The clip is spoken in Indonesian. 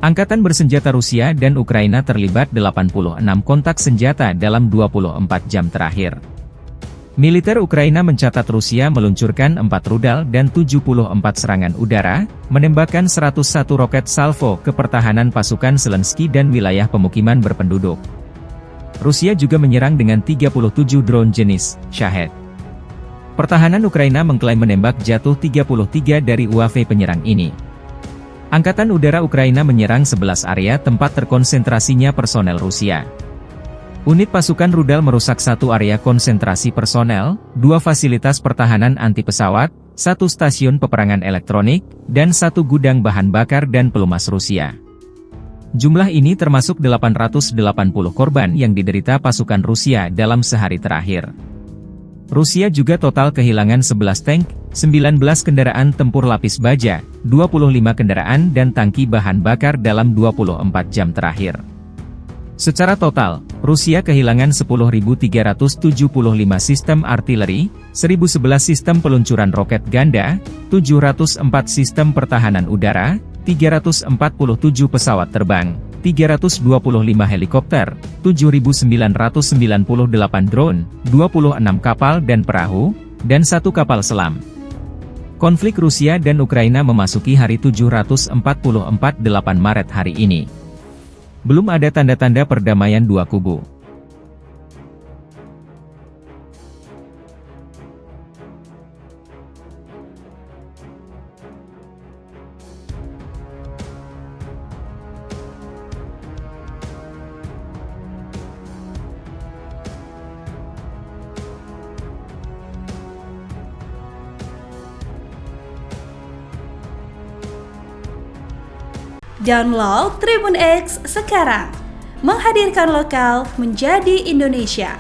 Angkatan bersenjata Rusia dan Ukraina terlibat 86 kontak senjata dalam 24 jam terakhir. Militer Ukraina mencatat Rusia meluncurkan 4 rudal dan 74 serangan udara, menembakkan 101 roket salvo ke pertahanan pasukan Zelensky dan wilayah pemukiman berpenduduk. Rusia juga menyerang dengan 37 drone jenis Shahed. Pertahanan Ukraina mengklaim menembak jatuh 33 dari UAV penyerang ini. Angkatan Udara Ukraina menyerang 11 area tempat terkonsentrasinya personel Rusia. Unit pasukan rudal merusak 1 area konsentrasi personel, 2 fasilitas pertahanan anti-pesawat, 1 stasiun peperangan elektronik, dan 1 gudang bahan bakar dan pelumas Rusia. Jumlah ini termasuk 880 korban yang diderita pasukan Rusia dalam sehari terakhir. Rusia juga total kehilangan 11 tank, 19 kendaraan tempur lapis baja, 25 kendaraan dan tangki bahan bakar dalam 24 jam terakhir. Secara total, Rusia kehilangan 10.375 sistem artileri, 1.011 sistem peluncuran roket ganda, 704 sistem pertahanan udara, 347 pesawat terbang, 325 helikopter, 7.998 drone, 26 kapal dan perahu, dan 1 kapal selam. Konflik Rusia dan Ukraina memasuki hari 744 8 Maret hari ini. Belum ada tanda-tanda perdamaian dua kubu. Download Tribun X sekarang, menghadirkan lokal menjadi Indonesia.